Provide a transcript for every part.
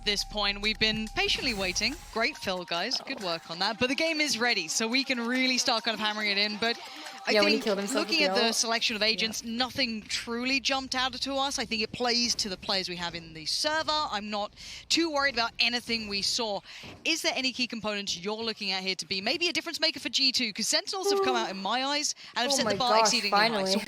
this point. We've been patiently waiting. Great fill, guys. Good work on that. But the game is ready, so we can really start kind of hammering it in. But I think looking at the selection of agents, nothing truly jumped out to us. I think it plays to the players we have in the server. I'm not too worried about anything we saw. Is there any key components you're looking at here to be maybe a difference maker for G2? Because Sentinels have come out in my eyes and have set the bar exceedingly high. So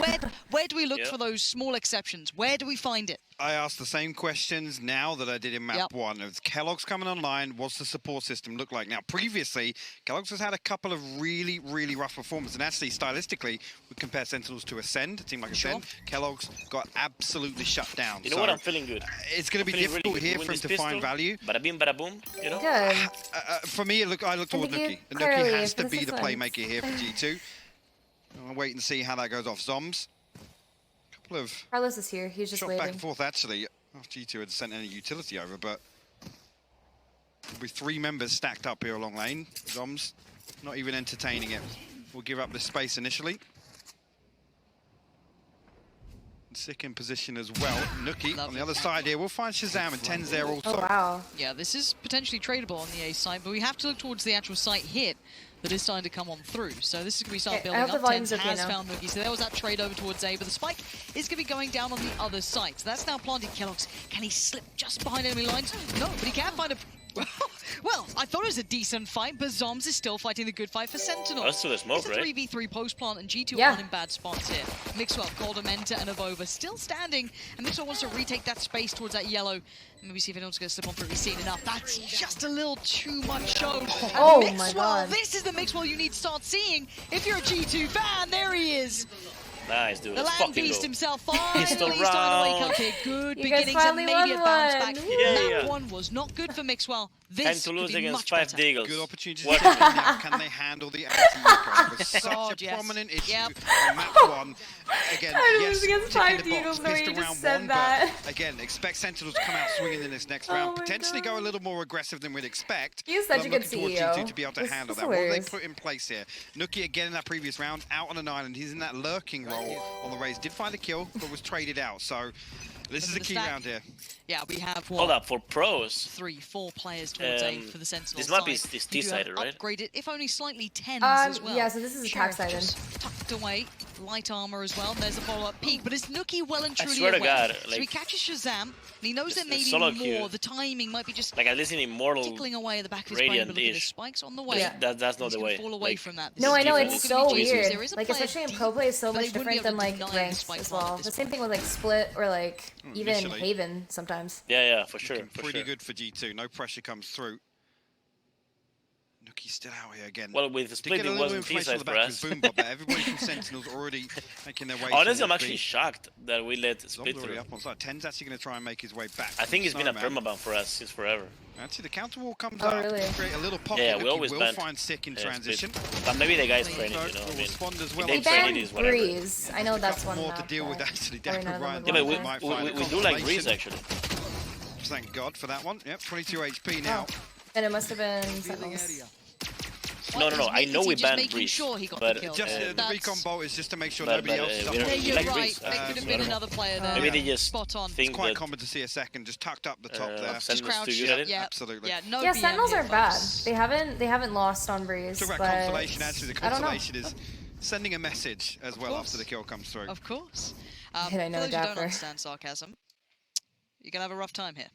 where do we look for those small exceptions? Where do we find it? I asked the same questions now that I did in map 1. Of Kellogg's coming online, what's the support system look like? Now, previously, Kellogg's has had a couple of really, really rough performances. And actually, stylistically, we compare Sentinels to Ascend, a team like Ascend. Kellogg's got absolutely shut down. You know what? I'm feeling good. It's going to be difficult really here for him to find value. Bada bing, bada boom, you know? For me, I look toward Nuki. Nuki has to be the playmaker here for G2. I'll wait and see how that goes off. Zombs. Carlos is here. He's just waiting. Back and forth, actually. G2 had sent any utility over, but with 3 members stacked up here along lane, Zoms not even entertaining it. We'll give up the space initially. Sick in position as well. Nuki on the other side here. We'll find Shazam and 10's there also. Oh, wow. Yeah, this is potentially tradable on the A side, but we have to look towards the actual site hit that is starting to come on through. So this is going to be start building up. 10 has found Nuki. So there was that trade over towards A, but the spike is going to be going down on the other side. So that's now planted Kellogg's. Can he slip just behind enemy lines? No, but he can find a... Well, I thought it was a decent fight, but Zoms is still fighting the good fight for Sentinels. That's still a smoke, it's a 3v3 post-plant, and G2 aren't in bad spots here. Mixwell, Kyedae, and Avova still standing, and Mixwell wants to retake that space towards that yellow. Maybe see if anyone's going to slip on through. He's seen enough. That's just a little too much show. Oh Mixwell, my God. This is the Mixwell you need to start seeing. If you're a G2 fan, there he is. Nice, dude. The land beast himself finally starting to wake up here. Good you beginnings and maybe a bounce back. Yeah. That one was not good for Mixwell. Time to lose against 5 Deagles. Good opportunity to now. Can they handle the anti-eco? It was such a prominent issue on map 1. Again, yes, against 5 Deagles, no, you just said that. But again, expect Sentinels to come out swinging in this next round. Potentially go a little more aggressive than we'd expect. He's such a good CEO. G2 to be able to handle that. What do they put in place here? Nuki again in that previous round, out on an island. He's in that lurking role on the raise. Did find a kill, but was traded out. So this is a key round here. Yeah, we have what? Hold up, for pros. 3-4 players towards A for the Sentinels. This map is T-sided, right? Upgraded, if only slightly 10s as well. Yeah, so this is attack-sided. Tucked away, light armor as well. And there's the follow-up peak, but it's Nuki well and truly I swear to God, so he catches Shazam, and he knows that maybe more. The timing might be just like at least in Immortal tickling away at the back of his brain, but look at the spikes on the way. Yeah. That's not the way. Fall away from that. No, I know, it's so weird. Like, especially in pro play, it's so much different than like ranks as well. The same thing with like Split or like even Haven sometimes. Yeah, for sure. Pretty good for G2. No pressure comes through. Nuki's still out here again. Well, with the Split, it wasn't T-side for us. But everybody from Sentinels already making their way. Honestly, I'm actually shocked that we let Split through. Up on side. 10's actually going to try and make his way back. I think it's been a permaban for us since forever. Actually, the counter wall comes up to create a little pocket. Yeah, we always will find Sick in transition. But maybe the guy's training, you know what I mean? They banned Breeze. I know that's one more to deal with actually. Yeah, but we do like Breeze actually. Thank God for that one. Yep, 22 HP now. And it must have been Sentinels. No, I know we banned Breeze, sure he got but the kill. The recon bolt is just to make sure nobody else is up. Yeah, you're right. There could have been another player there. Maybe they just spot on. It's quite common to see a second just tucked up the top there. Just crouched. Yeah, absolutely. Yeah, Sentinels are bad. They haven't lost on Breeze. Talk about consolation. Actually, the consolation is sending a message as well after the kill comes through. Of course. I For know, those who don't Dapper. understand sarcasm, you're gonna have a rough time here.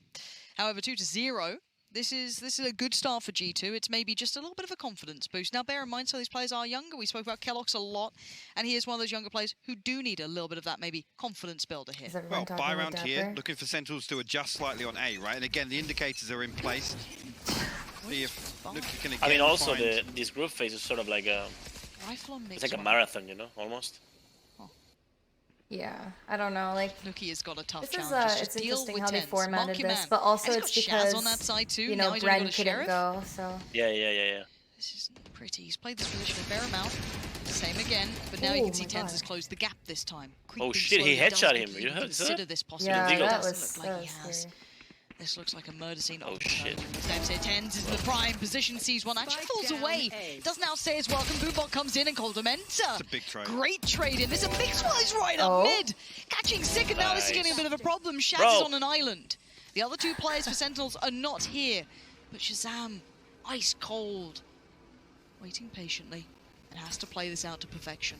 However, 2-0. This is a good start for G2. It's maybe just a little bit of a confidence boost. Now, bear in mind, some of these players are younger. We spoke about Kellogg's a lot, and he is one of those younger players who do need a little bit of that maybe confidence builder here. Well, buy round here, looking for Sentinels to adjust slightly on A, right? And again, the indicators are in place. See if Nuki can again I mean, also this group phase is sort of like a it's like a marathon, you know, almost. Yeah, I don't know. Like Nuki has got a tough challenge. It's interesting how they formatted this, but also it's because on that side too. You know, Bren couldn't go, so. Yeah. This is pretty. He's played this position a fair amount. Same again, but now you can see TenZ has closed the gap this time. Oh shit, he headshot him. You heard consider this possible. Yeah, that was look like he has. This looks like a murder scene. Oh shit. TenZ is in the prime position, sees one, actually falls away. Doesn't now say his welcome. Boombot comes in and Kyedae. It's a big trade. Great trade in. There's a Mixwell is right up mid. Catching Sick, and now this is getting a bit of a problem. Shaz is on an island. The other two players for Sentinels are not here. But Shazam, ice cold, waiting patiently, and has to play this out to perfection.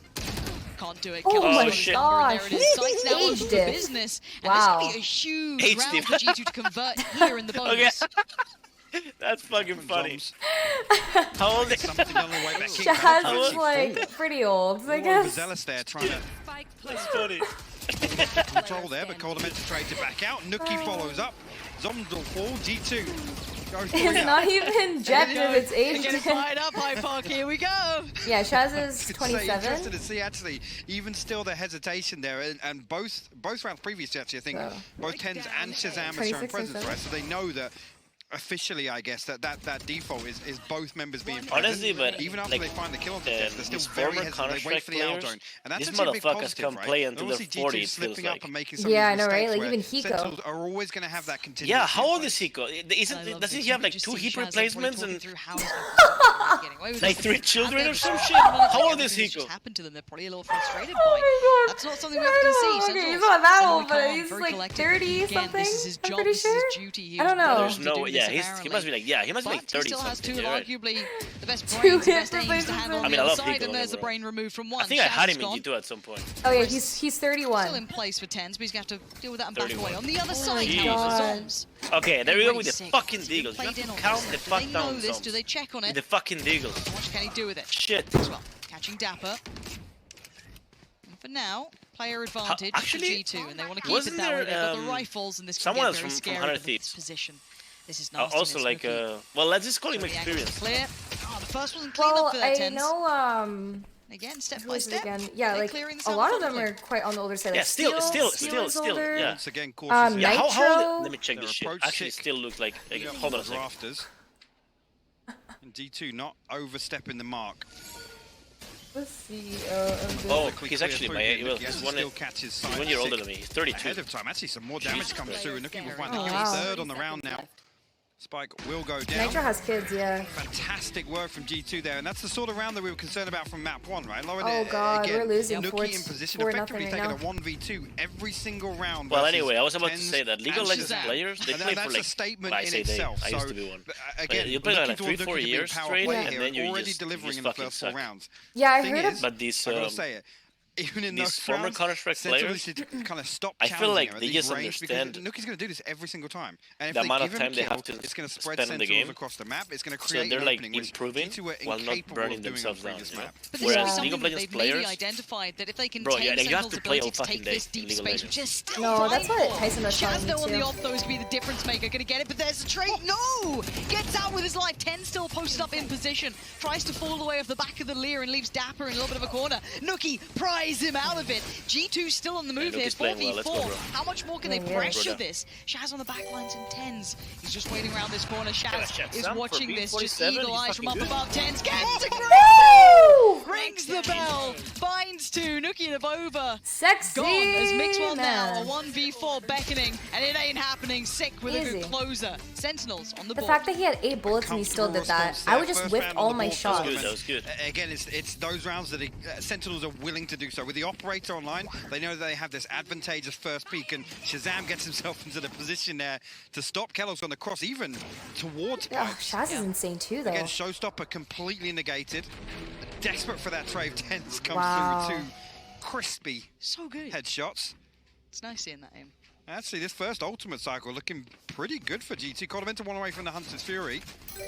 Can't do it. Oh my gosh, there it is. Sights now aged on the it. business. And Wow. this could be a huge round for G2 to convert here in the bonus. Okay. That's fucking funny. How old is Shaz is like pretty old, I guess. There trying to That's funny. control there, but Kyedae trades it back out. Nuki follows up. Zombs will fall. G2 goes It's not even Jet if it's aged. Get it fired up, High Park. Here we go. Yeah, Shaz is Interested 27. to see actually, even still the hesitation there, and both rounds previously actually, I think both Tens and Shazam are showing presence, right? So they know that officially, I guess that default is both members being present. Honestly, but even after like, they find the kill on the test, they're still these very former hesitant. They wait for the Counter-Strike L zone, and that's these actually a big motherfuckers positive, can right? play until they're Obviously, 40, G2 it slipping feels up like. and making some Yeah, I of know, these right? mistakes Like where even Hiko. Sentinels are always going to have that continuity. Yeah, how old right? is Hiko? Doesn't he have like 2 hip replacements and like 3 children or some shit? How old is Hiko? Happened to them. They're probably a little frustrated by. That's not something we have to see. Okay, he's not that old, but he's like 30 something. This is his job. I'm pretty This is sure. his duty. He I don't was know. There's born to no, do yeah, this, he must be like, yeah, he must be like 30 He still has something. two, Right? arguably the best Two brains, the best hip aims to handle on I mean, the I other love side, Hiko, and there's the whatever. brain removed from one. I think I had him in Shaz's G2 at some point. Oh yeah, he's gone. 31. Still in place for Tens, but he's going to have to deal with that and back 31. away. On the other my side, now God. for Zoms. Okay, there we go with the Racing. fucking Deagles. You Played in have on to count this. the Do fuck they know down, this? Do they Zoms. check on With it? the fucking Deagles. What can he do with it? Shit. As well, catching Dapper. And for now, player advantage actually, for G2, and they want to keep wasn't it that way. They've got the there, rifles, and this can someone get else very from scary 100 with the Thieves? position. This is nasty. Also, like, well, let's just call him experience. Clear. Oh, the first wasn't clean Well, up for their I Tens. know Again, step who by is it step. again? Yeah, they're like clearing this a out lot of them methodically. are quite on the older side. Yeah, Like still, is older. yeah. Once again, cautious. Yeah, how Nitro. let me check this Their shit. approach Actually, sick. still looks like, hold on a second. Rafters. And D2 not overstepping the mark. Let's see. Of Oh, Quickly he's clear actually through my here. age. Well, Nuki has he's to one still catch his side. 1 year older than me. He's 32. Ahead of time. Actually, some more damage comes Christ. through. Nuki will find Oh, the wow. third on the round now. Spike will go down. Nitro has kids, yeah. Fantastic work from G2 there, and that's the sort of round that we were concerned about from map 1, right? Lauren, Oh god, again, we're losing Nuki in position, 4-0 effectively right taking now. a 1v2 every single round. Well, versus anyway, I was about to Tens say that League of and Legends Shazam. players, they And play that's for like, a statement well, I in say itself. I So, used to be one. again, you play like looking 3-4 to be a years power straight, player and here, then you already just delivering in the fucking first 4 suck. rounds. Yeah, I Thing heard is, of. But these, I gotta say it. Even in these those former rounds, Counter-Strike Sentinels players, should kind of stop I feel challenging like her at they these just range because understand Nuki's going to do this every single time. And if the they amount give of him time they kill, have to it's going to spread spend in the Sentinels game. across the map. It's going to So create they're an like opening, which improving G2 were while not incapable burning of doing on themselves down. previous You know? map. But this Whereas is League something of that Legends they've maybe players, identified that if they can bro, tame yeah, you have Sentinels' to play ability all to take fucking day this in deep League of space, which Legends. is still No, that's what viable. Tyson was telling Shaz me though on the too. off though is going to be the difference maker. Going to get it, but there's a trade. No! Gets out with his life. 10 still posted up in position. Tries to fall away off the back of the Lear and leaves Dapper in a little bit of a corner. Nuki pries him out of it. G2 still on the move here. Nuki's playing well. 4v4. Let's go, bro. How much more can they Yeah, pressure brother. this? Shaz on the back lines in 10s. He's just waiting around this corner. Shaz check is Sam for watching this. Just B47. eagle eyes He's from up fucking above. 10s. Gets a Woo! rings the bell, binds two, Nuki and over. Sexy. Gone as Mix1 now, man. a 1v4 beckoning, and it ain't happening. Sick with a Easy. good closer. Sentinels on the The board. fact that he had 8 bullets and he still did that, I would just whip all my shots. That was good. Again, it's those rounds that Sentinels are willing to do so. With the operator online, they know that they have this advantageous first peek, and Shazam gets himself into the position there to stop Kellogg's on the cross, even towards Yeah, Pikes. Shaz is insane too, though. Again, Showstopper completely negated. Desperate for that trade, Tens comes Wow. through with 2 crispy So good. headshots. It's nice seeing that aim. Actually, this first ultimate cycle looking pretty good for G2. Kyedae 1 away from the Hunter's Fury.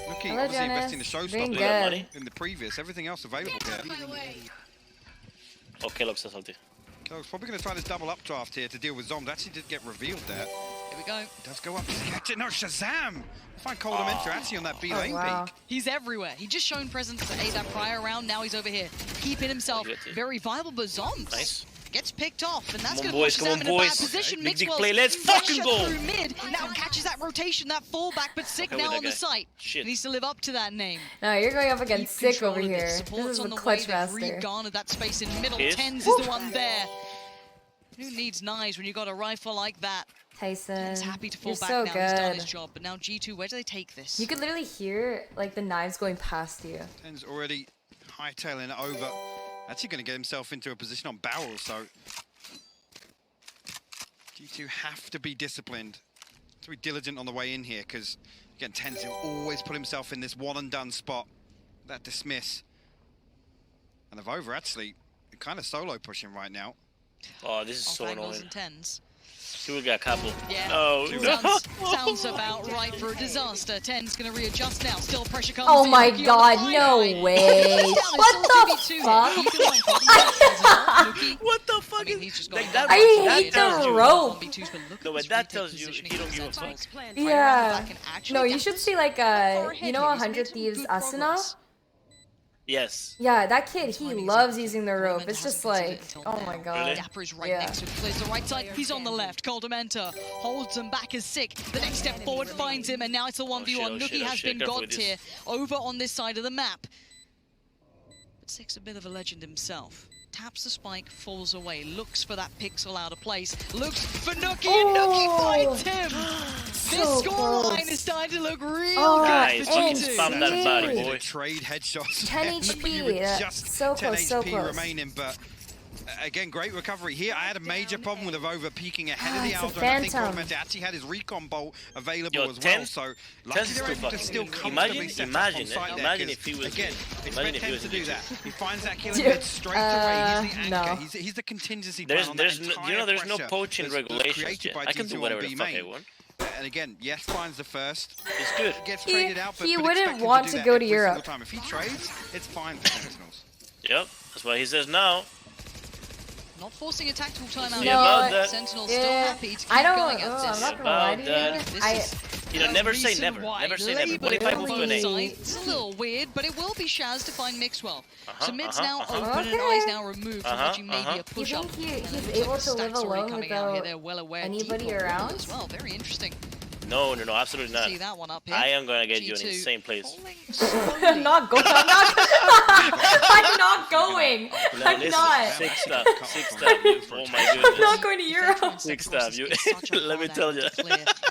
Looking Hello, obviously Jonas. investing the Doing Showstopper good. in the previous. Everything else available here. Oh, Kellogg's a salty. Kellogg's probably going to try this double updraft here to deal with Zombs. Actually did get revealed there. Here we go. Does go up. Catch it. No, Shazam! Find Kyedae actually on that B lane wow. peak. He's everywhere. He just shown presence at A that prior round. Now he's over here, keeping himself very viable. But Zombs Nice. gets picked off, and that's Come on, going boys, to put come on, Shazam in a bad boys. position. Big dick Mixwell's play, let's fucking go. through mid. Now catches that rotation, that fallback, but Sick Okay, now with on that the guy. site. Shit. Needs to live up to that name. No, you're going up against Keep Sick over control of here. this. This Support's is on the the clutch way. They've master. re-garnered that space in middle. Yes. 10s is the one there. Who needs knives when you got a rifle like that? Tyson, He's happy to fall you're back so now. He's done his good. job. But now G2, where do they take this? You could literally hear like the knives going past you. Tens already hightailing it over. Actually going to get himself into a position on barrel, so G2 have to be disciplined to be diligent on the way in here, because again, tends to always put himself in this one and done spot. That dismiss. And Avova actually kind of solo pushing right now. Oh, this is so annoying. And tens. She will get a couple. Yeah. Oh, sounds about right for a disaster. Ten's gonna readjust now. Still pressure comes Oh in. my god, no way. What the fuck? What the fuck is like that? I hate the rope. No, but that tells you he don't give a fuck. Yeah. No, you should see like you know 100 Thieves Asuna? Yes. Yeah, that kid, he loves using the rope. It's just like, oh my god. Really? Dapper is right next to him. Plays the right side. He's on the left. Coldamenta holds him back as sick. The next step forward finds him, and now it's a 1v1. Nuki has been got here over on this side of the map. But Six a bit of a legend himself. Taps the spike, falls away, looks for that pixel out of place, looks for Nuki, and Nuki finds him! This scoreline is starting to look real good. Guys, fucking spam that body, boy. Trade headshots. 10 HP, just so 10 close, so HP close. remaining, but again, great recovery here. I had a major problem with Avova peeking ahead of the It's a Aldo, and I think phantom. Coldamenta actually had his recon bolt available Yo, as well, 10 so lucky they're able to still comfortably set up on site there, imagine if he was, again, imagine if he was to do that. He finds that kill and Dude, gets straight away. He's the anchor. no. He's the contingency plan on that there's entire no pressure poaching that's regulations created yet. by I can do G2 whatever on the B fuck I main. want. And again, yes, finds the first. It's good. Gets traded out, but he but wouldn't expect him want do to that go to every single Europe. time. If he trades, it's fine for Sentinels. Yep, that's what he says now. Not forcing a tactical timeout. See about that. Sentinel's still happy to keep I don't, going at I'm this. not gonna lie to you. Never say never. Never say never. What if I move to an A? It's a little weird, but it will be Shaz to find Mixwell. So mid's now uh-huh. open and eyes now removed from watching maybe a You push up. think he's able to live alone without anybody around? As well, very interesting. No, absolutely not. See that one up here. I am gonna get you in G2 the same place. I'm not going. I'm not going. No, I'm listen, not. Six stuff. Oh my goodness. I'm not going to Europe. Six stuff. You. Let me tell you.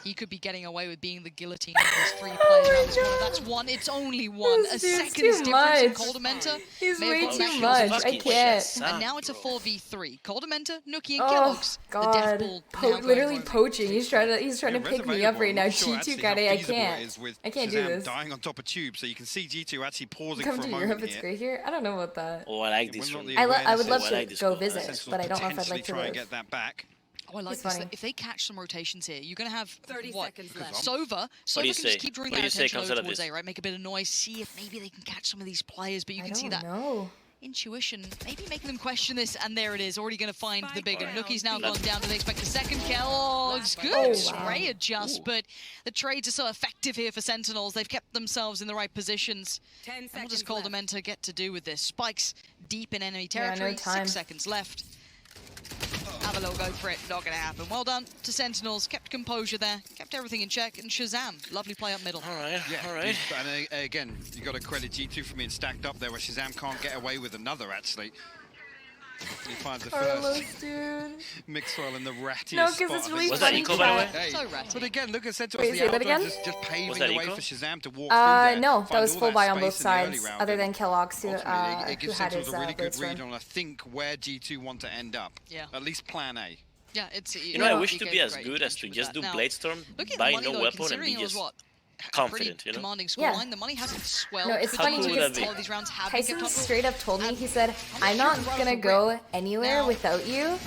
He could be getting away with being the guillotine of those 3 players around this corner. That's one. It's only one. This A dude's second's too difference in much. Coldamenta. He's may have way got too back much. to I can't. And now it's a 4v3. Coldamenta, Nuki, and Oh Kellogg's. The death god. ball now Literally going poaching. He's trying to pick me up right now. Sure, G2 actually, got it. how I feasible can't. it is with I can't do Shazam this. dying on top of tube, so you can see G2 actually pausing Come for a to moment Europe. It's here. great here. I don't know about that. Oh, I like this one. I would love I to like this go one. visit, Sentinels but I don't know if I'd potentially like to try and live. get that back. Oh, I like It's this. funny. If they catch some rotations here, you're going to have, 30 what? seconds left. Sova do you can say? just keep drawing What do that you say attention comes over out of towards this? A, right? Make a bit of noise, see if maybe they can catch some of these players, but you I can see don't that know. intuition, maybe making them question this, and there it is, already going to find the big one. Spike Nuki's now down. gone down, do they expect a second? Kellogg's good, Oh, wow. spray adjust, but the trades are so effective here for Sentinels, they've kept themselves in the right positions. 10 And what seconds does left. Coldamenta get to do with this? Spikes deep in enemy Yeah, no territory, time. 6 seconds left. Have a little go for it, not going to happen. Well done to Sentinels, kept composure there, kept everything in check, and Shazam, lovely play up middle. Alright, Yeah, alright. and again, you got to credit G2 for being stacked up there, where Shazam can't get away with another, actually. He finds the Carlos, first dude. Mixwell in the rattiest No, spot. because it's really Was that funny. eco, by the way? Hey, So ratty. but again, look at Sentinels. Wait, The say that Aldo again? just paving Was the that way eco? for Shazam to walk through there. No, that find was all full buy on space both in the early sides, round, other and than Kellogg's, who ultimately, it who gives had Sentinels his a really good blitz read run. on, I think, where G2 want to end up. Yeah. At least plan A. Yeah, it's... You know, I wish to be as good as to just do Bladestorm, buy no weapon, and be just confident, you know? Commanding Yeah. scoreline. The money hasn't swelled. No, it's How funny cool would because that be? All these rounds have been kept Tyson up. straight up told me, he said, I'm not gonna go anywhere Now- without you.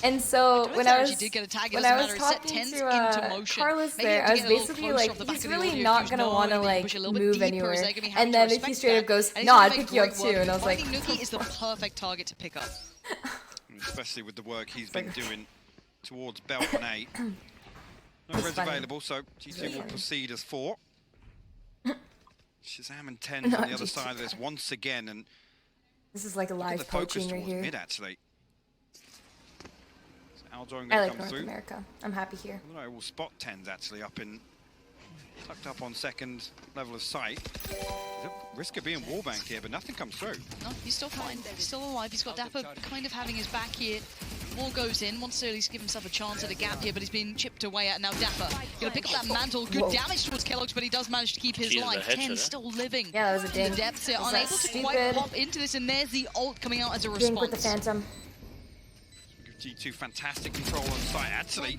And so Don't when know if I they was actually did get a tag, it when doesn't I was matter, it set talking tens to into motion. Carlos Maybe there, have I to was get a little basically closer like, off the back he's of the really audio not cues, gonna knowing want to that they like push a little bit move deeper, is anywhere. they gonna be having And to then he respect straight up that. goes, And he's no, gonna I'd make pick you up great too. work. And I was like, Finding Nuki is the perfect target to pick up. Especially with the work he's been doing towards Belt and 8. No reds funny. available, so G2 will funny. proceed as 4. Shazam and 10 Not on the other G2. side of this once again, and this is like a look at the live focus poaching right towards here. mid, actually. So Aldo going I to like come North through. America. I'm happy here. I don't know, we'll spot 10s actually up in, tucked up on second level of sight. There's a risk of being wallbanked here, but nothing comes through. No, he's still fine. He's still alive. He's got Dapper kind of having his back here. Wall goes in, wants to at least give himself a chance at a gap here, but he's been chipped away at. Now Dapper gonna pick up that mantle. Good Whoa. damage towards Kellogg's, but he does manage to keep his Jesus, life. the headshot, 10 eh? still living. Yeah, that was a In ding. the depths here, Was that unable to quite stupid? pop into this, and there's the ult coming out as a Dink with the response. Phantom. Give G2 fantastic control on site, actually.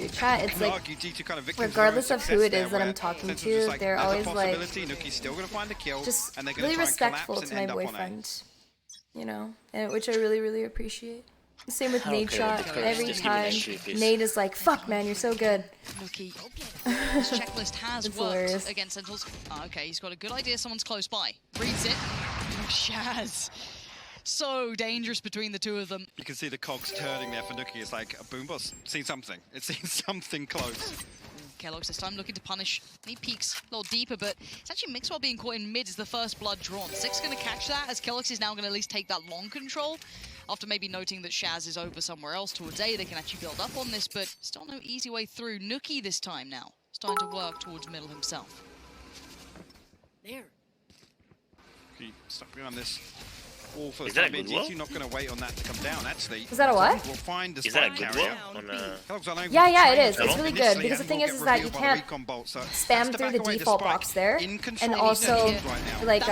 too. Chat, it's like, kind of regardless of who it is that I'm talking to, like, they're always like, still gonna find the kill, just and they're really respectful to my boyfriend. You know, and which I really, really appreciate. Same with Nade shot. Every time Nade is like, "Fuck, man, you're so good." Nookie. This checklist has worked hilarious. against Sentinels. Oh, okay, he's got a good idea. Someone's close by. Reads it. Shaz. So dangerous between the two of them. You can see the cogs turning there for Nookie. It's like a boombox. Seen something. It's seen something close. Keloqz this time looking to punish. He peeks a little deeper, but it's actually Mixwell being caught in mid is the first blood drawn. Six going to catch that as Keloqz is now going to at least take that long control. After maybe noting that Shaz is over somewhere else towards A, they can actually build up on this, but still no easy way through. Nookie this time now, starting to work towards middle himself. There. He stuck behind this wall for Is the that time a being. good wall? GT not going to wait on that to come down, actually. Is that a what? We'll find the Is that a spike good carrier. wall? Yeah, it is. It's really good because the thing is that you can't spam through the default box there, and also like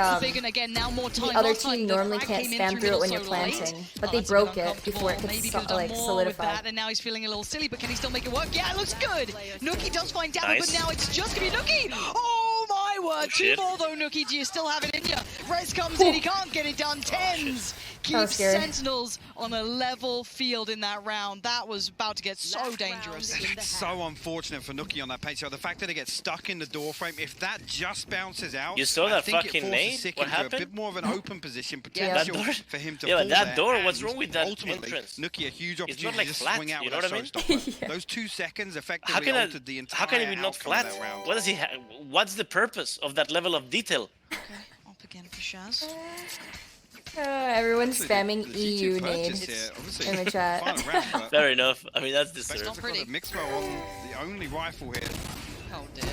again, now more time. the other team normally can't spam through it when you're planting, but they broke it before it could like solidify. And now he's feeling a little silly, but can he still make it work? Yeah, it looks good. Nookie does find Dapper, but now it's just gonna be Nookie. Oh my word! 2 more though, Nookie. Do you still have it in you? Rez comes in, he can't get it done. Tens keeps Sentinels on a level field in that round. That was about to get so dangerous. It's so unfortunate for Nookie on that pace. The fact that it gets stuck in the door frame, if that just bounces out, you saw that I think fucking it nade? Sick What into happened? a bit more of an open position, Yeah, potential for him to fall but that there. door, And what's wrong with that ultimately, entrance? Nookie, a huge It's opportunity not like to flat, swing out you with know that what I mean? showstopper. Those 2 seconds effectively altered the entire how can it be not outcome of flat? that round. What does he what's the purpose of that level of detail? Okay, up again for Shaz. Everyone's spamming The EU G2 nade purchase here, obviously, in the chat. final round, but Fair enough. I mean, that's Beck's deserved. not pretty. got a Mixwell on the only rifle here. Oh dear.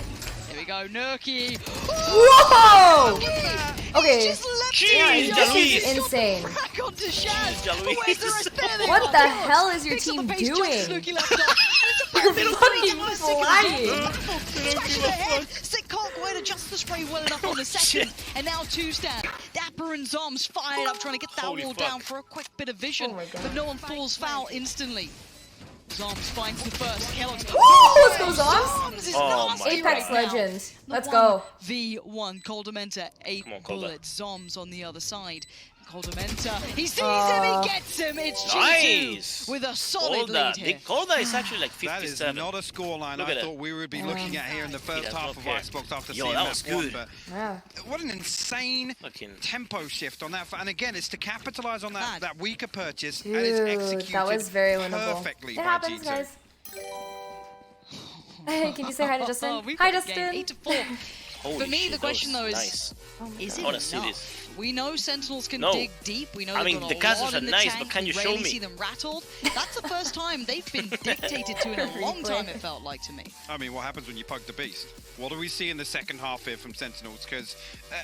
Here we go, Nookie. Whoa! Nookie! Okay. He's just left Jeez, it. Jalou. He's got the Insane. crack onto Shaz. Jeez, Jalou. But where's the rest there? They What got the kills. hell is your Picks up team the pace just as doing? Nookie left off. You're fucking flying. Smashing ahead. Sick can't quite adjust the spray well enough on the second. And now 2-stand. Dapper and Zoms fired up trying to get that Holy wall fuck. down for a quick bit of vision. Oh my God. But no one falls foul instantly. Zoms finds the first. Keloqz. Let's go, Zoms. Zoms is Oh nasty my Apex right now. Legends. The Let's go. 1v1. Coldamenta, 8 Come on, Colda. bullets. Zoms on the other side. Coldamenta, he sees him, he gets him. It's G2 Nice. with a solid lead here. Kyedae is actually like That is 57. not a scoreline Look I at it. thought we would be looking at here in the first does half not of care. ICEBOX after Yo, seeing that map was 1. good. But Yeah. what an insane Fucking tempo shift on that. And again, it's to capitalize on Mad. that weaker purchase. Dude, and it's executed that was very winnable. perfectly It by happens, G2. guys. Hey, can you say hi to Justin? We've Hi, got a game, Justin. 8-4. holy For me, shit, the question that though was is, nice. is I it wanna see enough? this. We know Sentinels can No. dig deep. We know I they've mean, got the a castles lot are in the nice, tank. but can you We show rarely me? see them rattled. That's the first time they've been dictated to in a long time, it felt like to me. I mean, what happens when you poke the beast? What do we see in the second half here from Sentinels? Because,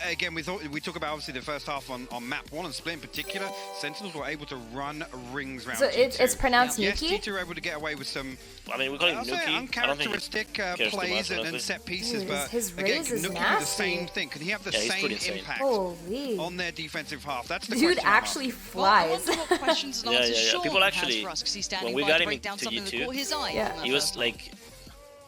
again, we talk about, obviously, the first half on map 1 and Split in particular. Sentinels were able to run rings around So G2. it's pronounced Yes, Nuki? G2 were able to get away with some I mean, we call him I'll say Nuki. I don't think uncharacteristic cares too plays much, and honestly. set pieces, Dude, but his again, raise is Nookie do the nasty. same thing. Can he have the Yeah, he's same pretty insane. impact Holy. on their defensive half? That's the Dude question. I'm actually asking. Well, I flies. wonder what questions and Yeah, answers yeah, yeah. Sean People has actually- for us, 'cause he's standing when we by got to him break down into something that G2, caught his eye. Yeah. in that He was first half. like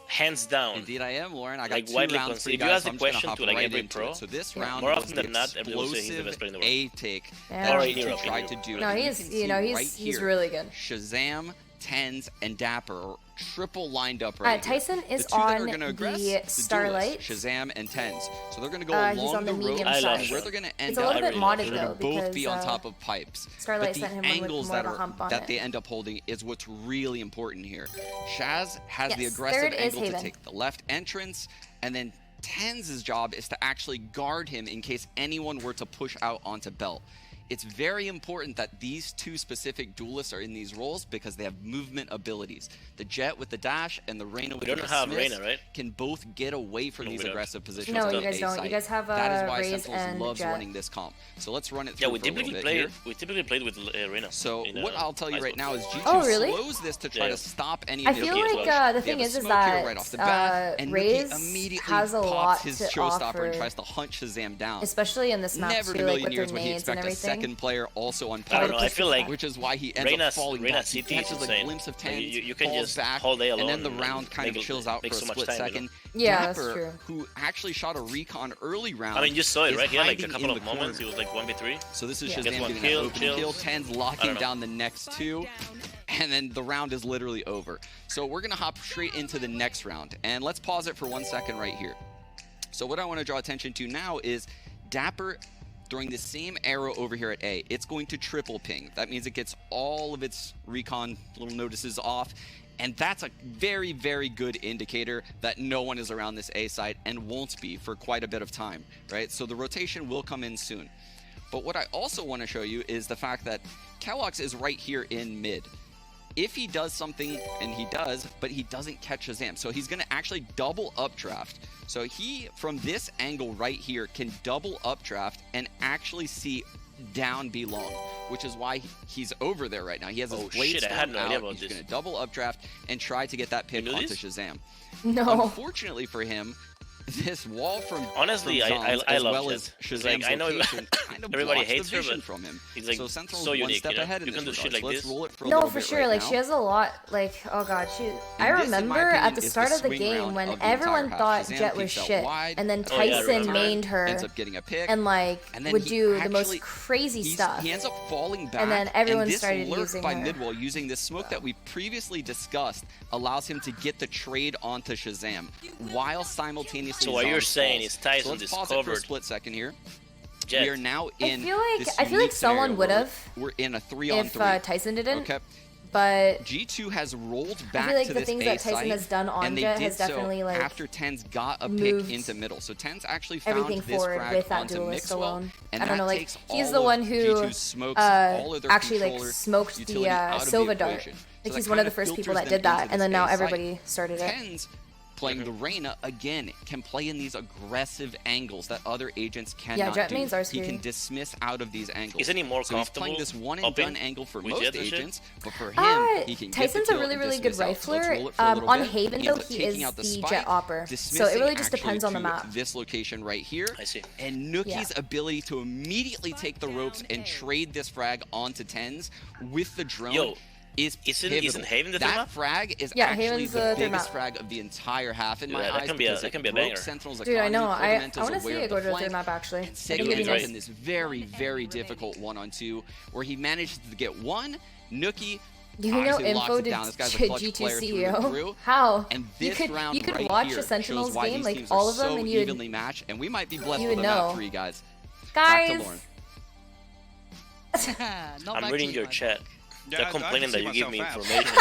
hands down. Indeed I am, Lauren. I got Like, 2 widely rounds for considered. you If you guys, ask so the I'm just gonna question hop to, like, right every into pro, it. So this Yeah. round More was often the than not, everyone will say he's the explosive best player in the world. A-take Yeah. that Or in G2 Europe, tried in to Europe. do. No, And he's, can you see know, right he's here, really good. Shazam, Tens, and Dapper triple lined up right here. Tyson is the two that are on gonna aggress, the duelists, Starlight. Shazam and Tens. So they're going to go He's along on the the medium ropes, side. and where they're going to end It's a little up, bit modded, they're though, going to both be on because, top of pipes. Starlight But the sent him one with angles more that of a hump on that it. they end up holding is what's really important here. Shaz has the Yes, aggressive third is angle to Haven. take the left entrance, and then Tens' job is to actually guard him in case anyone were to push out onto Belt. It's very important that these two specific duelists are in these roles because they have movement abilities. The Jet with the dash and the Reyna with We the don't have Smiths Reyna, right? can both get away from No, these we don't. aggressive positions. No, on you the guys A don't. You site. guys have, That is why Raze Sentinels and loves Jet. running this comp. So let's run it Yeah, through we for a little typically bit here. played with Reyna. So in, what I'll tell you right ICEBOX. now is G2 Oh, really? slows this to try Yeah. to stop any I of the feel as like well. the They thing have a is smoke here that right off the bat, and Raze Nookie immediately has a pops lot his to showstopper offer, and tries to hunt Shazam down. especially in this map Never too, in a like million with their years would he nades and expect a everything. second player also on I don't know, I feel like which is why he ends up falling back. He catches a glimpse of Tens, you can falls just back, hold A alone, and then the round kind of chills out for a so much split time, second. Yeah, Dapper, that's true. who actually shot a recon early round. I mean, you saw it, right? He had like a hiding couple in of the moments. corner. He was like 1v3. So this is Yeah. Shazam Gets one getting kill, that open chills. kill. Tens locking down the next two, and then the round is literally over. So we're gonna hop straight into the next round, and let's pause it for 1 second right here. So what I want to draw attention to now is Dapper throwing the same arrow over here at A. It's going to triple ping. That means it gets all of its recon little notices off, and that's a very, very good indicator that no one is around this A site and won't be for quite a bit of time, right? So the rotation will come in soon. But what I also want to show you is the fact that Kyedae is right here in mid. If he does something, and he does, but he doesn't catch Shazam, so he's going to actually double updraft. So he, from this angle right here, can double updraft and actually see down B long, which is why he's over there right now. He has his blade I had no idea out. about He's this. going to double updraft and try to get that pick You knew onto this? Shazam. No. Unfortunately for him, this wall from Honestly, from I Zom's, as love well Jet. as It's Shazam's like, I know location kind of everybody blocks hates the her, vision but from him. he's like so Sentinel's so one unique, step you know? ahead in You this can do regard. shit like Let's this. roll it for a No, little for bit sure. right Like now. she has a lot. Like, oh god, I And this, in remember my opinion, at the is start of the swing game round when of the entire everyone half. thought Shazam Jet was peeks out shit, wide, and then Oh, yeah, I Tyson remember. mained her ends up getting a pick, and like and then would he do the actually- most crazy stuff. He ends up falling back, And then everyone this started lurk using by her. Midwall using this smoke that we previously discussed allows him to get the trade onto Shazam while simultaneously. So what you're Zom's saying falls. is Tyson So let's pause it for a discovered split second here. Jet. We are now in. I this feel like unique someone scenario would where have We're in a if 3-on-3. Tyson didn't. Okay. But G2 has rolled I back feel like to the this things A that Tyson site, has done on and they Jet did has definitely so like after Tens got a pick moved into middle. So Tens actually found everything this forward frag with that onto duelist Mixwell, alone. and I don't that know, like takes he's all the of one who G2's smokes, all of their actually like controller smoked utility the out of the Silva dart. equation. So Like that he's one of kind the first people filters that them did that, into and then this now A site. everybody started it. Tens playing the Reyna again can play in these aggressive angles that other agents cannot Jet do. mains are He scary. can dismiss out of these angles. Isn't he more so he's playing comfortable this one and upping done angle for with most Jet and shit? agents, but for him, he can Tyson's get the a kill really, and really good dismiss out. So let's rifler. roll it for a little On bit. Haven, He though, ends up he taking is out the the spike, Jet Opper. So it dismissing really just actually depends on the to map. this location right here. I see. And Nookie's ability to immediately take the ropes and trade this frag onto Tens with the drone. Yo, isn't Isn't Haven the third that map? frag is Yeah, actually Haven's the the third biggest map. frag of the entire half in my Yeah, that eyes can be a- because that it can be a broke banger. Sentinel's Dude, I economy. know. I Fundamental's want to aware see it of go the to the flank, third map actually. and I think Sego it'd be ends right. up nice. in this very, very difficult 1-on-2 where he manages to get one. Nookie You know obviously locks info it to down. This guy's a clutch G2 player through and CEO? through. How? And You this could round you could right watch here a Sentinels shows why game, these like teams all are of them, so and you evenly matched, and we might be blessed you with would a map know. 3, guys. Back to guys. Lauren. Not I'm back reading to your you, chat. They're I complaining can that see you give me myself information.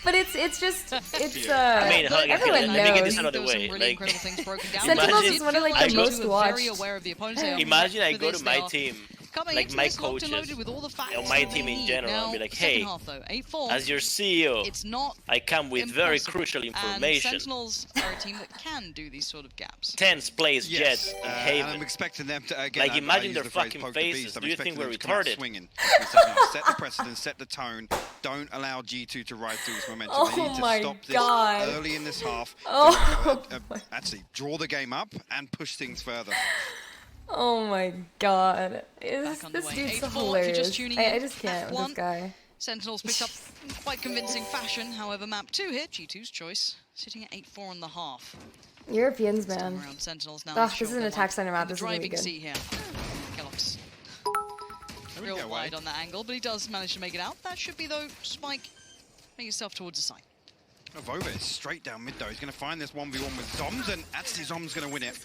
But it's just it's I mean, everyone let me get this knows. out of the There were some way. really Like, incredible things broken down. Sentinels Imagine is one of like I the go- most Very watched. aware of the opponents. They are Imagine I for go this, to they my are team, coming like into my this locked and coaches, loaded with all the facts or my that team they in need. general, Now, and be like, second hey, half, though, 8-4, as your CEO, it's not I come with very impossible. crucial And information. Sentinels are a team that can do these sort of gaps. Tens plays Yes, Jet in and I'm Haven. expecting them to again. Like, I imagine use their the phrase fucking poke the beast. faces. I'm Do you expecting think we're them to come out retarded? swinging. We said, no, set the precedent, set the tone. Don't allow G2 to ride through this momentum. They need Oh to my stop this God. early in this half. Oh Actually, draw the game up and push things further. Oh my god. Back on the This way. dude's 8-4, if you're hilarious. just tuning I in, just can't with F1. this guy. Sentinels picked up in quite convincing fashion. However, map 2 here, G2's choice, sitting at 8-4 and a half. Europeans, Still man. around Sentinels now. Ugh, not this sure is an they attack want center map. in the This is gonna be driving good. seat here. Kellogg's There we real go, wide Wade. on that angle, but he does manage to make it out. That should be, though, Spike. Make yourself towards the side. Vova is straight down mid though. He's going to find this 1v1 with Zoms, and actually Zoms going to win it.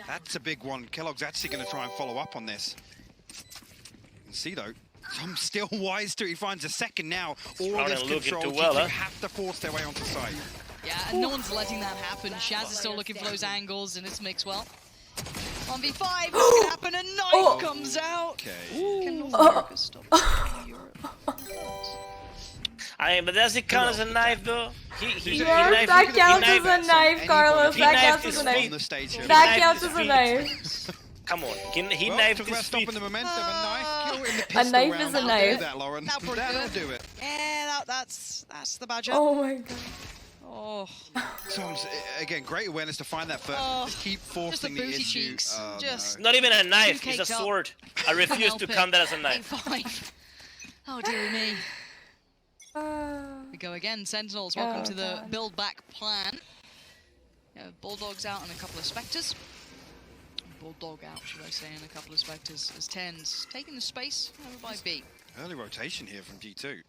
That's a big one. Kellogg's actually going to try and follow up on this. You can see though, Zoms still wise to. He finds a second now. All Running this looking control. too well, G2 huh? have to force their way onto site. Yeah, and no one's letting that happen. Shaz is still looking for those angles, and it's Mixwell. 1v5, what's gonna happen? A knife comes out. Okay. Can North America stop Europe? But does it count as a knife though? He Yes, knifed- that he counts knifed- as a knife, Carlos. He That knifed counts his as a feet. On knife. the stage here. That knifed counts his as a feet. knife. Come on, he Well, knifed talk his about stopping feet. the momentum. A knife kill in the pistol knife round. is a That'll knife. do that, Lauren. That'll probably That'll do do it. Yeah, that's the badger. Oh my god. Oh. Tom's, again, great awareness to find that first. Keep forcing the issue. Cheeks. Just not even a knife, it's a sword. I refuse to count that as a knife. Oh, dearie me. We go again. Sentinels, welcome to the build back plan. Bulldogs out and a couple of Spectres. Bulldog out, should I say, and a couple of Spectres as Tens taking the space over by B. Early rotation here from G2.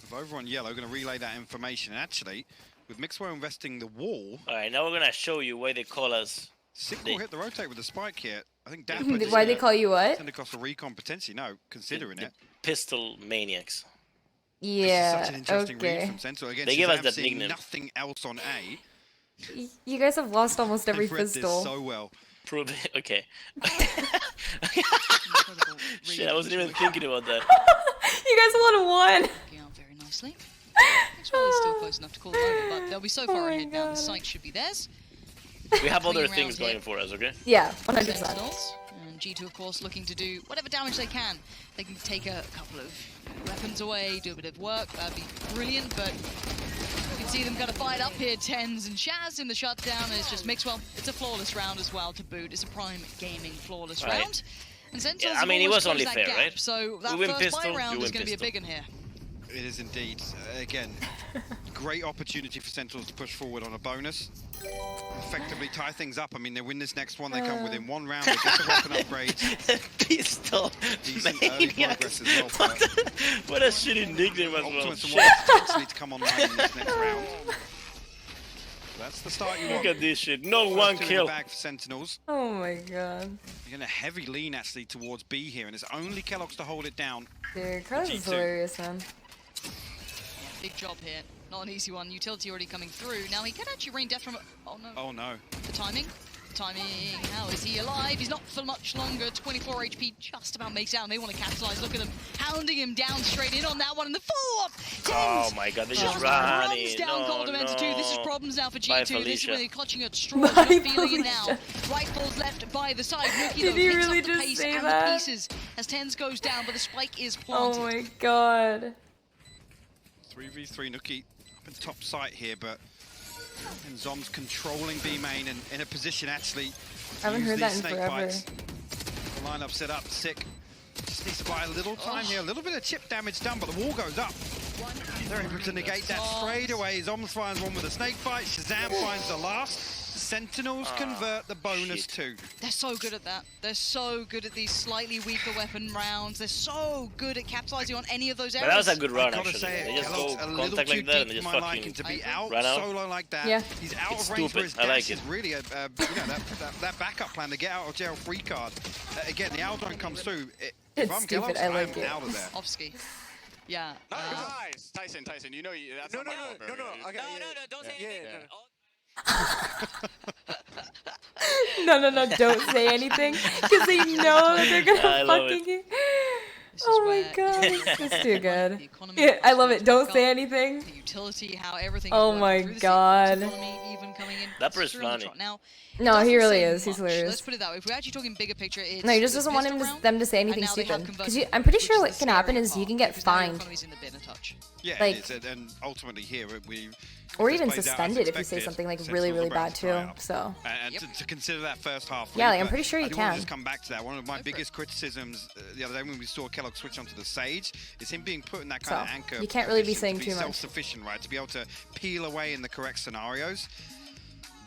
With over on yellow, going to relay that information. And actually, with Mixwell investing the wall. Alright, now we're going to show you why they call us. Sick will hit the rotate with the spike here. I think Dapper why they call you what? Send across a recon potentially. No, considering it. Pistol maniacs. Yeah, this is such an interesting read from Sentinel. Again, they give us that nickname. Nothing else on A. You guys have lost almost every pistol. So well. Prove it. Okay. Shit, I wasn't even thinking about that. You guys would have won. Out very nicely. Maxwell is still close enough to call it over, but they'll be so far ahead now. The site should be theirs. We have other things going for us, okay? Yeah, 100%. And G2, of course, looking to do whatever damage they can. They can take a couple of weapons away, do a bit of work. That'd be brilliant, but you can see them kind of fight up here. Tens and Shaz in the shutdown, and it's just Mixwell. It's a flawless round as well to boot. It's a Prime Gaming flawless round. And Sentinels I mean, it was only fair, gap, right? So that first buy round is going to be a big one here. It is indeed. Again, great opportunity for Sentinels to push forward on a bonus. Effectively tie things up. I mean, they win this next one, they come within one round, they get the weapon upgrade. Pistol Decent early progress as well. What a shitty nickname as well. Ultimates and Warriors potentially to come online in this next round. That's the start you want. Look at this shit. No one kill. Back for Sentinels. Oh my god. You're going to heavy lean actually towards B here, and it's only Kellogg's to hold it down. Dude, Carlos is hilarious, man. Big job here. Not an easy one. Utility already coming through. Now he can actually rain death from... Oh no. Oh no. The timing. The timing. How is he alive? He's not for much longer. 24 HP just about makes out. And they want to capitalize. Look at them. Hounding him down straight in on that one. And the follow-up. Oh my god, they just runs down Coldamenta 2. This is problems now for G2. This is when they're clutching at straws. Not feeling it now. Rifles left by the side. Nuki, Did though, he picks really up the just pace say and that? the pieces as Tens goes down, but the spike is planted. Oh my god. 3v3 Nuki up in top site here, but and Zom's controlling B main and in a position actually. I haven't heard that in forever. Bites. The lineup set up, Sick. Just needs to buy a little time here, a little bit of chip damage done, but the wall goes up. They're able to negate that straight away. Zoms finds one with a snake bite, Shazam finds the last. Sentinels convert the bonus too. They're so good at that. They're so good at these slightly weaker weapon rounds. They're so good at capitalizing on any of those areas. But that was a good run, I've got to actually. say They it, just go a little contact too like that and they deep just for my fucking liking to be out run out. solo like that. Yeah. He's out It's of range for stupid. his I like dash. Is really a that backup plan to get out of jail free card. Again, the Aldrine comes through. It's stupid, I like it. Out of there. Offski. Yeah. Nice. Tyson, you know that's not my fault. No, okay, no, don't say anything. No, don't say anything, because they know that they're gonna fucking get... Oh my god, it's too good. Yeah, I love it. Don't say anything. The utility, how everything. Oh my god. Dapper is funny. No, he really is. He's hilarious. Let's put it that way. If we're actually talking bigger picture, it's no, he just doesn't want them to say anything stupid. Because I'm pretty sure what can happen is you can get fined. Yeah, like, and ultimately here we. Or even suspended if you say something like really bad too. So. And to consider that first half. Yeah, like, I'm pretty sure you can. I want to just come back to that. One of my biggest criticisms the other day when we saw Kellogg switch onto the Sage is him being put in that kind of anchor. You can't really be saying to be too much. Self-sufficient, right? To be able to peel away in the correct scenarios.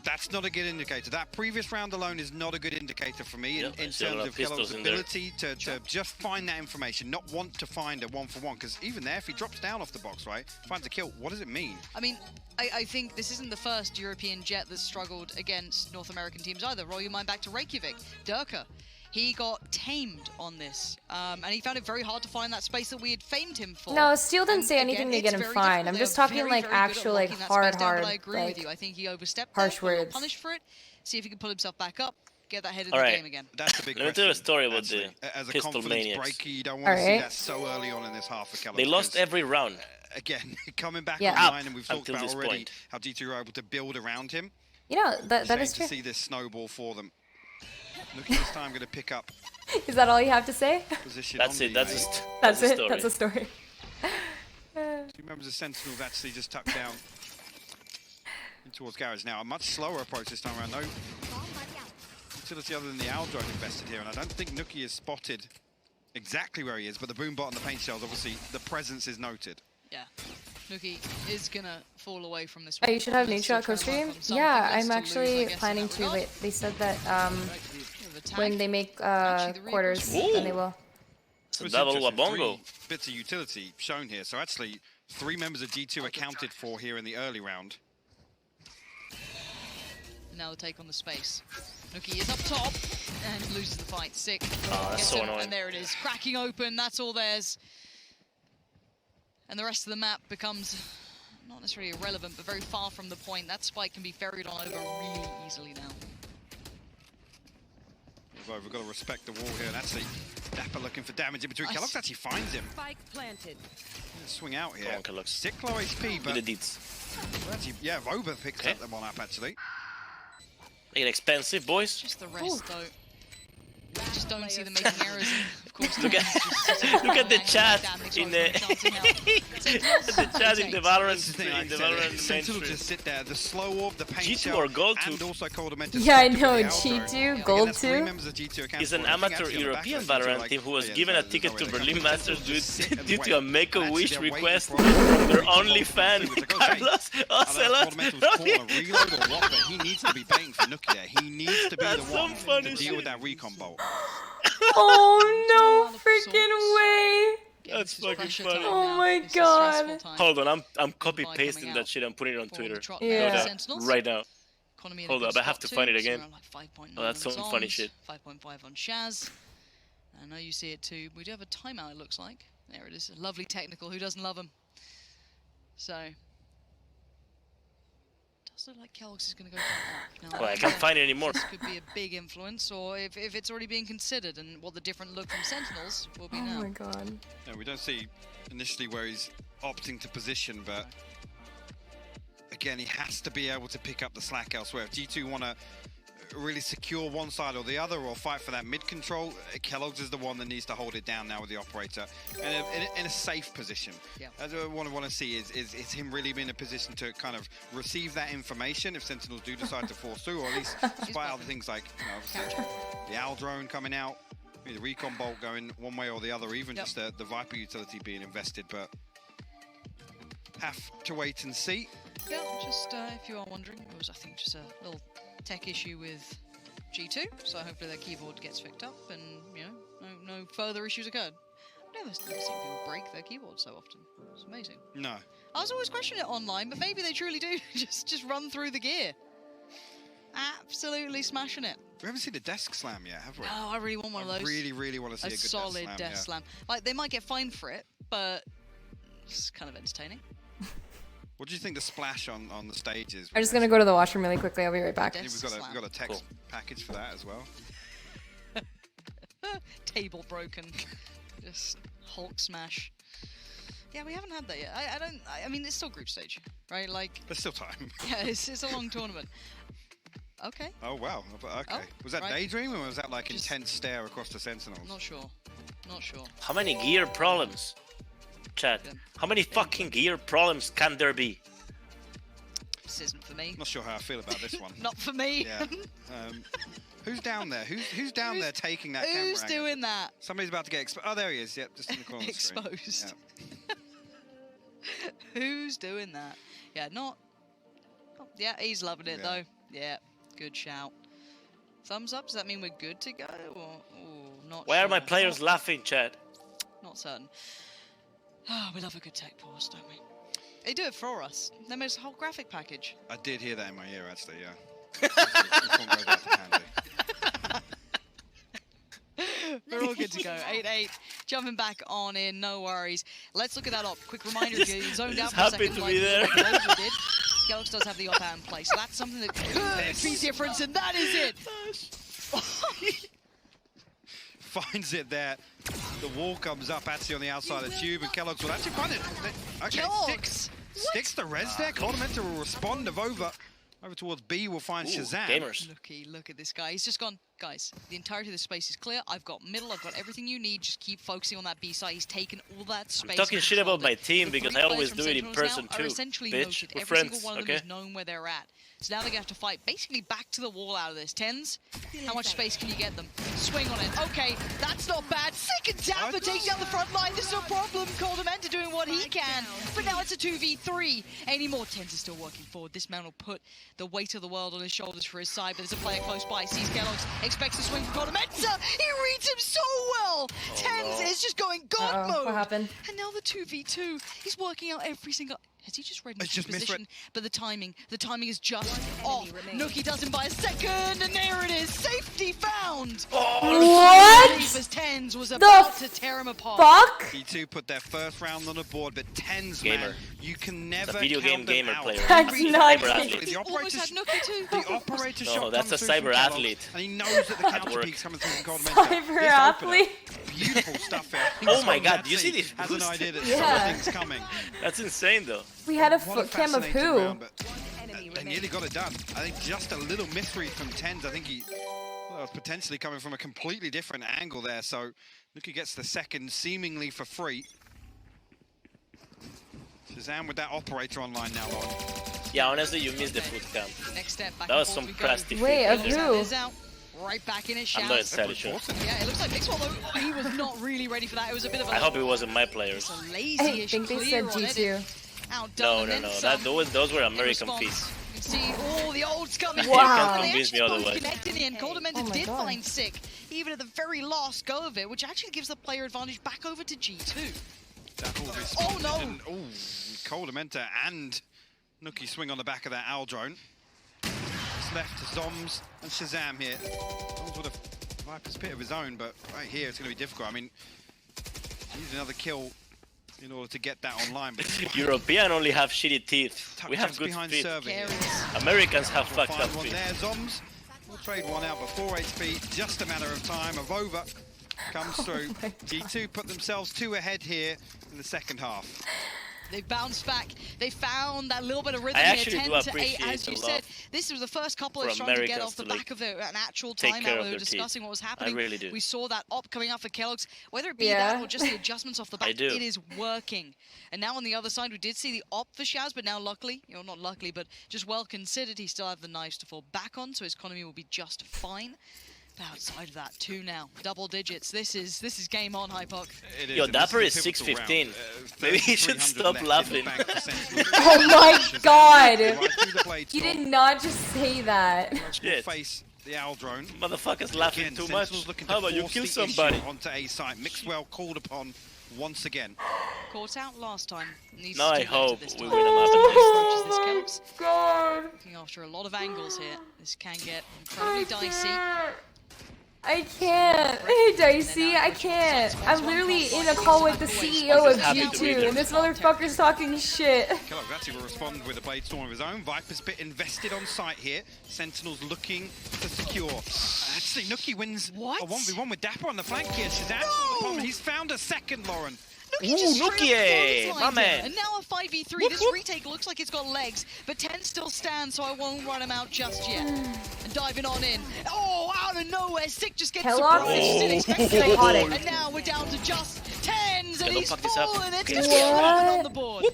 That's not a good indicator. That previous round alone is not a good indicator for me in terms of Kellogg's ability to just find that information, not want to find a one-for-one. Because even there, if he drops down off the box, right, finds a kill, what does it mean? I mean, I think this isn't the first European jet that's struggled against North American teams either. Roll your mind back to Reykjavik. Durka. He got tamed on this, and he found it very hard to find that space that we had famed him for. No, Steel didn't say anything to get him fined. I'm just talking like actual, like hard, but I agree with you. I think he overstepped harsh there, words. Punished for it. See if he can pull himself back up, get that head in All the right. game again. That's the big Let me tell you a story about the as a pistol confidence maniacs. breaker, you don't want to see that so early on in this half for Kellogg. They lost every round. Again, coming back Yeah. online, and we've talked Until about this already point. how G2 were able to build around him. You know, that is to true. see this snowball for them. Looking this time, going to pick up. Is that all you have to say? Position That's on it. the That's A. it. That's it. Story. That's a story. Two members of Sentinels actually just tucked down in towards garage now. A much slower approach this time around. No utility other than the Owl drone invested here, and I don't think Nuki has spotted exactly where he is, but the boom bot and the paint shells, obviously the presence is noted. Yeah, Nuki is gonna fall away from this. Oh, you should have Neutral co-stream? Yeah, I'm actually planning to. They said that when they make quarters, then they will. So double Wabongo. 3 bits of utility shown here. So actually, 3 members of G2 accounted for here in the early round. Now the take on the space. Nuki is up top and loses the fight. Sick. That's so annoying. And there it is, cracking open. That's all theirs. And the rest of the map becomes not necessarily irrelevant, but very far from the point. That spike can be ferried on over really easily now. Although we've got to respect the wall here, and actually Dapper looking for damage in between. Kelox actually finds him. Spike planted. Swing out here. Come on, Kelox. 6 low HP, but actually, yeah, Voba picks that one up actually. Make it expensive, boys. Just the rest though. I just don't see them making errors. And of course, look at the chat in the chat in the Valorant Sentinel just sit there. The slow orb, the paint shell, or gold and also Kyedae. Yeah, I know. G2, gold 2. Is an amateur European Valorant team who was given a ticket to Berlin Masters due to a Make-A-Wish request from their only fan, Carlos Ocelot. He needs to be paying for Nuki there. He needs to be the one to deal with that recon bolt. Oh no freaking way! That's fucking funny. Oh my god. Hold on, I'm copy pasting that shit and putting it on Twitter. Yeah. Right now. Hold up, I have to find it again. Oh, that's some funny shit. 5.5 on Shaz. I know you see it too. We do have a timeout, it looks like. There it is. A lovely technical. Who doesn't love him? So. Does look like Kelox is going to go back now. Well, I can't find it anymore. This could be a big influence, or if it's already being considered, and what the different look from Sentinels will be now. Oh my god. Yeah, we don't see initially where he's opting to position, but again, he has to be able to pick up the slack elsewhere. If G2 want to really secure one side or the other, or fight for that mid control, Kelox is the one that needs to hold it down now with the operator in a safe position. Yeah. What I want to see is him really be in a position to kind of receive that information if Sentinels do decide to force through, or at least spy other things like the Owl drone coming out, the recon bolt going one way or the other, even just the Viper utility being invested, but have to wait and see. Yeah, just if you are wondering, it was I think just a little tech issue with G2, so hopefully their keyboard gets fixed up and no further issues occurred. I've never seen people break their keyboard so often. It's amazing. No. I was always questioning it online, but maybe they truly do just run through the gear. Absolutely smashing it. We haven't seen a desk slam yet, have we? Oh, I really want one of those. I really want to see a good solid desk slam. Like, they might get fined for it, but it's kind of entertaining. What do you think the splash on the stage is? I'm just gonna go to the washroom really quickly. I'll be right back. We've got a text package for that as well. Table broken. Just Hulk smash. Yeah, we haven't had that yet. I mean, it's still group stage, right? Like, there's still time. Yeah, it's a long tournament. Okay. Oh wow. Okay. Oh, was that right. daydream, or was that like intense stare across the Sentinels? Not sure. Not sure. How many gear problems? Chat. How many fucking gear problems can there be? This isn't for me. Not sure how I feel about this one. Not for me. Yeah. Who's down there? Who's down there taking that camera? Who's doing that? Somebody's about to get exposed. Oh, there he is. Yep, just in the corner. Exposed. Yeah. Who's doing that? Yeah, not. Yeah, he's loving it though. Yeah, good shout. Thumbs up. Does that mean we're good to go? Or not? Why are my players laughing, chat? Not certain. Oh, we love a good tech pause, don't we? They do it for us. They made us a whole graphic package. I did hear that in my ear, actually, yeah. We're all good to go. 8-8. Jumping back on in, no worries. Let's look at that op. Quick reminder, if you zoned out for a second, like Logan did, Kelox does have the op in place. So that's something that could be different, and that is it. Finds it there. The wall comes up actually on the outside of the tube, and Kelox will actually find it. Okay, sticks the res there. Kyedae will respond. Over towards B will find Shazam. Gamers. Look at this guy. He's just gone. guys, the entirety of the space is clear. I've got middle, I've got everything you need. Just keep focusing on that B side. He's taken all that space. I'm talking shit about my team because I always do it in person too. Bitch, we're Every friends, single one of them is known where they're at. So now they're going to have to fight basically back to the wall out of this. Tens, how much space can you get them? Swing on it. Okay, that's not bad. Second Zapper takes down the front line. There's no problem. Kyedae doing what he can. But now it's a 2v3. Any more? Tens is still working forward. This man will put the weight of the world on his shoulders for his side. But there's a player close by. Sees Kellogg's. Expects a swing from Kyedae. He reads him so well. Tens is just going God mode. What happened? And now the 2v2. He's working out every single... Has he just read his position? But the timing is just off. Nookie does him by a second, and there it is. Safety found. What? As Tens was about to tear him apart. Fuck? G2 put their first round on the board, but Tens, Gamer. man, you can never The video game count them gamer out. player. That's not Cyber athlete. The Almost had Nookie too. The operator shot No, that's a comes through from cyber Kellogg, athlete. and he knows that the counter work. peak's coming through from Kyedae. Cyber athlete. Beautiful stuff here. Oh my god, do you see this Has an boost? idea that Yeah. something's coming. That's insane though. We had a What foot cam of fascinating who? round, but they nearly got it done. I think just a little mystery from Tens. I think he was potentially coming from a completely different angle there. So Nuki gets the second seemingly for free. Shazam with that operator online now, Lauren. Yeah, honestly, you missed the foot cam. Next step back That was and some forth we go. crass defeat. Wait, of right there. who? Is out. Right back in it, I'm not Shaz. entirely sure. Yeah, it looks like Mixwell, though, he was not really ready for that. It was a bit of a... I hope it wasn't my players. It's a I lazy-ish think they clear said on it. G2. Outdone No. and then some. Those were American response. feats. You can see all the olds coming. Wow. You can't They convince me actually both otherwise. connected in. Kyedae Oh my did God. find sick, even at the very last go of it, which actually gives the player advantage back over to G2. Oh no. Oh, Kyedae and Nuki swing on the back of that Owl drone. It's left to Zoms and Shazam here. Zoms with a Viper's pit of his own, but right here it's going to be difficult. I mean, needs another kill in order to get that online. But European only have shitty teeth. We have just good behind feet. serving here. Americans have We'll fucked up find one feet. there. Zoms will trade one out, but 4 HP, just a matter of time. Of over comes through. my G2 put themselves 2 ahead here in the second half. They bounced back. They found that little bit of rhythm I here. actually 10 do to 8, appreciate as the you love said. This was the first couple for of trying to get Americans off the to, back of an actual take timeout care where of they were their discussing what was happening. really do. We saw that op coming out for Kellogg's. Whether it be Yeah. that or just the adjustments off the back, do. it is working. And now on the other side, we did see the op for Shaz, but now luckily, not luckily, but just well considered, he still had the knives to fall back on, so his economy will be just fine. But outside of that, 2 now, double digits. This is game on, Hypoc. It Yo, and Dapper this is a pivotal 615. round. Maybe he should 300 stop left in the laughing. bank for Sentinels. Oh my Shazam god! right through the blade You storm. did not just say that. Will Shit. face the Owl drone. Motherfuckers laughing Again, too Sentinels much. looking to How about you force kill the somebody? issue onto A site. Mixwell called upon once again. Caught out last time. Needs Now to I do better hope this we time. win a map at Approaches this Kellogg's. God. Looking after a lot of angles here. This can get incredibly dicey. I can't. Hey, Dicey, I can't. I'm literally in a call with the CEO of G2, and this motherfucker's talking shit. Kellogg actually will respond with a blade storm of his own. Viper's Pit invested on site here. Sentinels looking to secure. Actually, Nuki wins What? a 1v1 with Dapper on the flank here. Shazam, No! he's found a second, Lauren. Nookie just straight up Nookie, clotheslined my him. man. And now a 5v3. This retake looks like it's got legs, but 10 still stands, so I won't run him out just yet. And diving on in. Oh, out of nowhere, Sick just gets Kellogg? surprised. Just didn't expect it. Psychotic. And now we're down to just 10s, and don't he's fuck this up. fallen. It's Okay. just What? 11 on the board.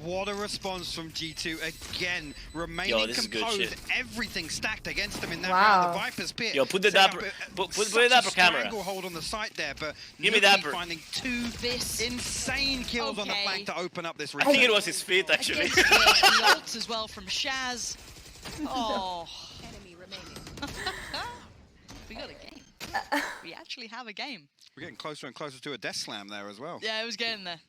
What a response from G2 again, Yo, remaining this is good composed. shit. Everything stacked against them in that Wow. round. The Viper's Pit. Yo, put the setting Dapper- up put such the a Dapper camera. stranglehold on the site there, but Give me Nuki Dapper. finding 2 This- insane kills on the Okay. flank to open up this I think it retake. was his feet actually. Against the ults as well from Shaz. Oh. We got a game. We actually have a game. We're getting closer and closer to a death slam there as well. Yeah, it was getting there.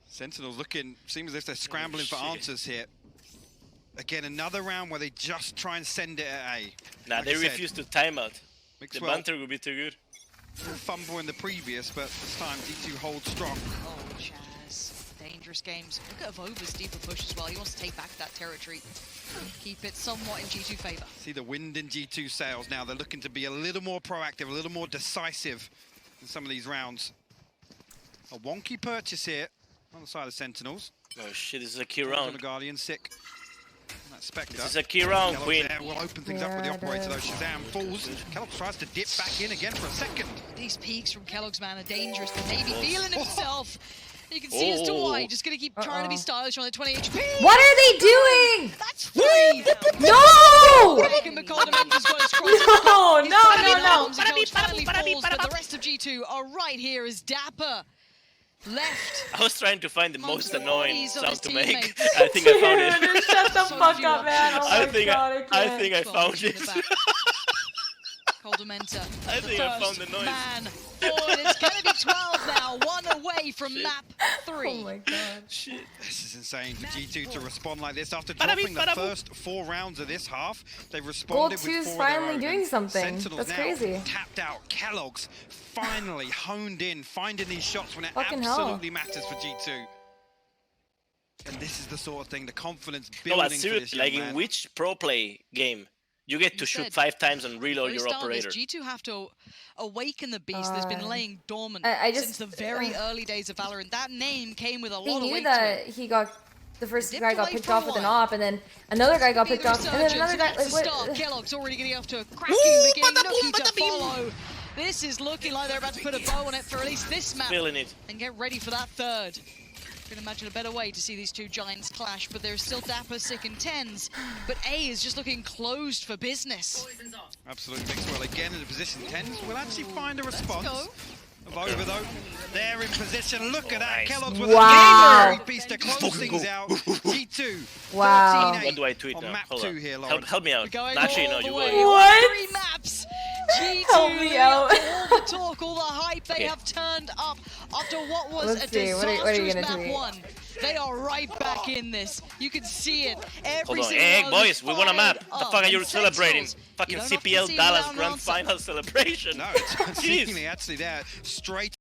Sentinels looking, seems as if they're scrambling for answers here. Again, another round where they just try and send it at A. Nah, Like they I said, refuse to time out. The Mixwell banter would be too good. fumble in the previous, but this time G2 holds strong. Oh, Chaz. Dangerous games. Look at Avova's deeper push as well. He wants to take back that territory. Keep it somewhat in G2 favor. See the wind in G2 sails now. They're looking to be a little more proactive, a little more decisive in some of these rounds. A wonky purchase here on the side of Sentinels. Oh shit, this is a key On round. the Guardian, sick. And that that Spectre. This is a key round, Queen. Will open things up for the operator though. Shazam falls. Kellogg tries to dip back in again for a second. These peaks from Kellogg's man are dangerous, but maybe feeling himself. You can see as to why. Just gonna keep trying to be stylish on the 20 HP. What are they doing? That's free. No! No! But the rest of G2 are right here as Dapper left. I was trying to find the most annoying bodies of sound his to make. teammates. I think I found it. Dude, shut the fuck up, man. Oh I my think god, I think I found it. Coldamenta. I think I found the noise. Man forward. It's going to be 12 now. One away from map 3. Oh my god. Shit. This is insane for G2 to respond like this after dropping the first 4 rounds of this half. They've responded Gold with 2's 4 of their finally own. doing something. Sentinels That's now crazy. tapped out. Kellogg's finally honed in, finding these shots when it Fucking absolutely matters for G2. And this is the sort of thing, the confidence building No, but for this seriously, young like man. in which pro play game you get to shoot 5 times and reload your operator? G2 have to awaken the beast that's been laying dormant since the very early days of Valorant. That name came with a lot of weight. He knew that he got the first guy got picked off with an op, and then another guy got picked off, and then another guy. Like, what? Kellogg's already getting off to a cracking beginning. Nookie to follow. This is looking like they're about to put a bow on it for at least this map. Feeling it. And get ready for that third. I can imagine a better way to see these two giants clash, but there's still Dapper, Sick, and Tens. But A is just looking closed for business. Absolutely mixed well again in the position. Tens will actually find a response. Let's go. Over though, they're in position. Look at that. Nice. Kellogg's with Wow. a game piece to close things out. G2. Wow. what do I tweet on now? map Hold 2 on. here, Lauren. Help me out. Going Actually, all no, the you way. will. What? 3 maps. G2 Help me out. all the talk, all the hype they have turned up after what was Let's a see, what are you disastrous gonna map tweet? 1. They are right back in this. You can see it. Every Hold on. single Hey, one of them boys, we won a map. fired The up. fuck are you And celebrating? Sentinels, Fucking you don't often CPL see Dallas round Grand one Final celebration. No, it's Jeez. seemingly actually there. Straight